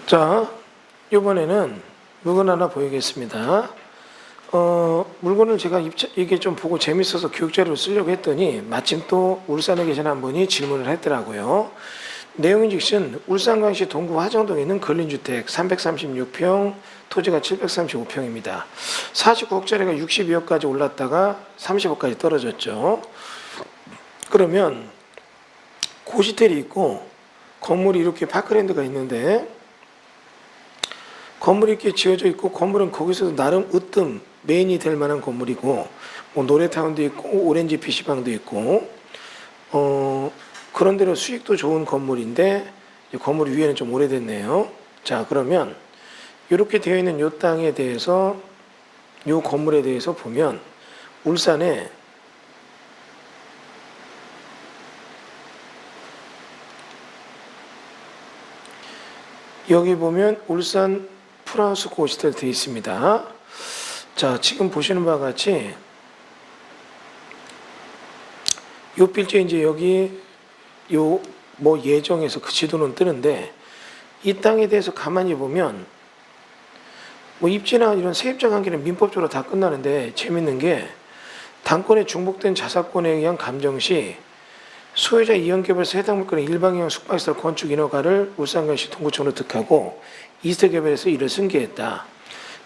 자, 이번에는 물건 하나 보이겠습니다. 물건을 제가 이게 좀 보고 재밌어서 교육자료로 쓰려고 했더니 마침 또 울산에 계신 한 분이 질문을 했더라고요. 내용인즉슨 울산광시 동구 화정동에 있는 근린주택 336평, 토지가 735평입니다. 49억짜리가 62억까지 올랐다가 30억까지 떨어졌죠. 그러면 고시텔이 있고 건물이 이렇게 파크랜드가 있는데 건물이 이렇게 지어져 있고 건물은 거기서도 나름 으뜸 메인이 될 만한 건물이고 뭐 노래타운도 있고 오렌지 PC방도 있고 그런 대로 수익도 좋은 건물인데 건물 위에는 좀 오래됐네요. 자, 그러면 이렇게 되어 있는 이 땅에 대해서 이 건물에 대해서 보면 울산에 여기 보면 울산 풀하우스 고시텔 되어 있습니다. 자, 지금 보시는 바와 같이 요 필지에 이제 여기 요 뭐 예정에서 그 지도는 뜨는데 이 땅에 대해서 가만히 보면 뭐 입지나 이런 세입자 관계는 민법적으로 다 끝나는데 재밌는 게 당권에 중복된 자사권에 의한 감정 시 소유자 이연개발에서 해당 물건의 일방향 숙박시설 건축 인허가를 울산광시 동구청으로 득하고 이세개발에서 이를 승계했다.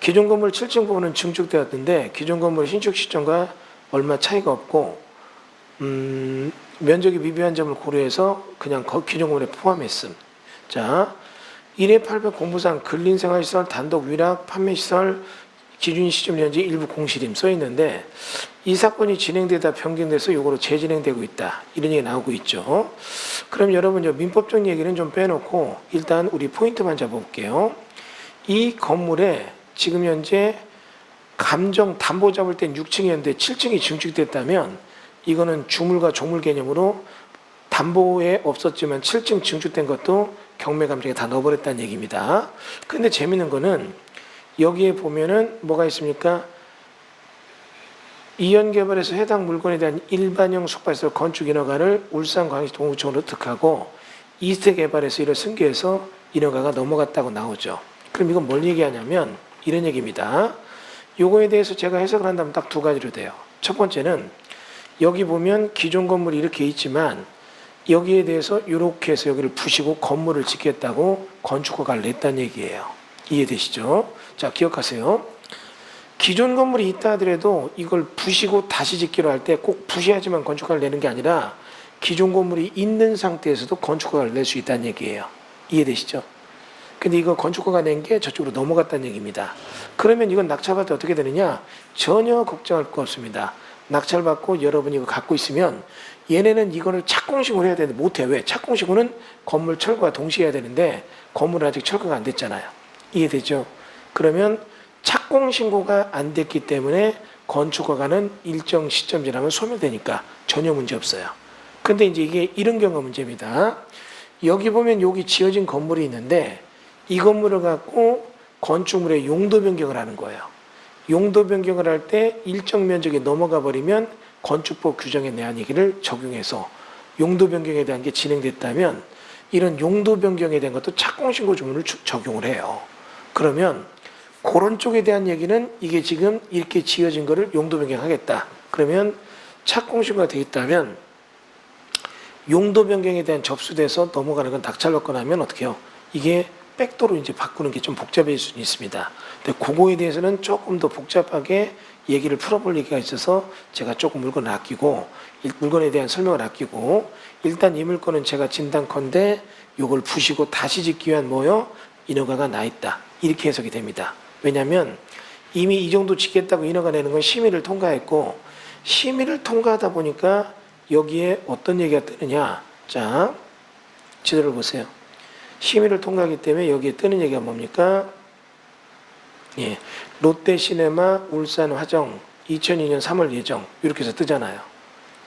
기존 건물 7층 부분은 증축되었는데 기존 건물 신축 시점과 얼마 차이가 없고 면적이 미비한 점을 고려해서 그냥 기존 건물에 포함했음. 자, 1회 800 공부상 근린생활시설 단독 위락 판매시설 기준 시점 현재 일부 공실임 써 있는데 이 사건이 진행되다 변경돼서 이거로 재진행되고 있다. 이런 얘기 나오고 있죠. 그럼 여러분 민법적 얘기는 좀 빼놓고 일단 우리 포인트만 잡아볼게요. 이 건물에 지금 현재 감정 담보 잡을 땐 6층이었는데 7층이 증축됐다면 이거는 주물과 종물 개념으로 담보에 없었지만 7층 증축된 것도 경매 감정에 다 넣어버렸다는 얘기입니다. 근데 재밌는 거는 여기에 보면은 뭐가 있습니까? 이연개발에서 해당 물건에 대한 일반형 숙박시설 건축 인허가를 울산광시 동구청으로 득하고 이세개발에서 이를 승계해서 인허가가 넘어갔다고 나오죠. 그럼 이건 뭘 얘기하냐면 이런 얘기입니다. 요거에 대해서 제가 해석을 한다면 딱 두 가지로 돼요. 첫 번째는 여기 보면 기존 건물이 이렇게 있지만 여기에 대해서 이렇게 해서 여기를 부시고 건물을 짓겠다고 건축허가를 냈다는 얘기예요. 이해되시죠? 자, 기억하세요. 기존 건물이 있다 하더라도 이걸 부시고 다시 짓기로 할 때 꼭 부셔야지만 건축허가를 내는 게 아니라 기존 건물이 있는 상태에서도 건축허가를 낼 수 있다는 얘기예요. 이해되시죠? 근데 이거 건축허가 낸 게 저쪽으로 넘어갔다는 얘기입니다. 그러면 이건 낙찰받을 때 어떻게 되느냐? 전혀 걱정할 거 없습니다. 낙찰받고 여러분이 이거 갖고 있으면 얘네는 이거를 착공신고를 해야 되는데 못해. 왜? 착공신고는 건물 철거와 동시에 해야 되는데 건물은 아직 철거가 안 됐잖아요. 이해되죠? 그러면 착공신고가 안 됐기 때문에 건축허가는 일정 시점 지나면 소멸되니까 전혀 문제 없어요. 근데 이제 이게 이런 경우가 문제입니다. 여기 보면 여기 지어진 건물이 있는데 이 건물을 갖고 건축물의 용도 변경을 하는 거예요. 용도 변경을 할 때 일정 면적이 넘어가 버리면 건축법 규정에 대한 얘기를 적용해서 용도 변경에 대한 게 진행됐다면 이런 용도 변경에 대한 것도 착공신고 주문을 적용을 해요. 그러면 그런 쪽에 대한 얘기는 이게 지금 이렇게 지어진 거를 용도 변경하겠다. 그러면 착공신고가 되어 있다면 용도 변경에 대한 접수돼서 넘어가는 건 낙찰받고 나면 어떻게 해요? 이게 백도로 이제 바꾸는 게 좀 복잡해질 수 있습니다. 근데 그거에 대해서는 조금 더 복잡하게 얘기를 풀어볼 얘기가 있어서 제가 조금 물건을 아끼고 물건에 대한 설명을 아끼고 일단 이 물건은 제가 진단컨대 이걸 부시고 다시 짓기 위한 뭐요? 인허가가 나 있다. 이렇게 해석이 됩니다. 왜냐하면 이미 이 정도 짓겠다고 인허가 내는 건 심의를 통과했고 심의를 통과하다 보니까 여기에 어떤 얘기가 뜨느냐. 자, 지도를 보세요. 심의를 통과하기 때문에 여기에 뜨는 얘기가 뭡니까? 예, 롯데시네마 울산 화정 2002년 3월 예정 이렇게 해서 뜨잖아요.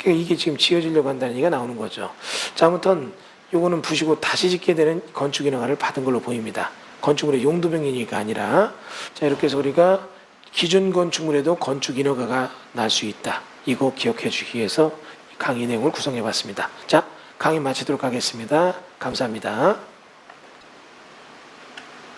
그러니까 이게 지금 지어지려고 한다는 얘기가 나오는 거죠. 자, 아무튼 요거는 부시고 다시 짓게 되는 건축 인허가를 받은 걸로 보입니다. 건축물의 용도 변경이가 아니라 자, 이렇게 해서 우리가 기존 건축물에도 건축 인허가가 날 수 있다. 이거 기억해 주기 위해서 강의 내용을 구성해 봤습니다. 자, 강의 마치도록 하겠습니다. 감사합니다.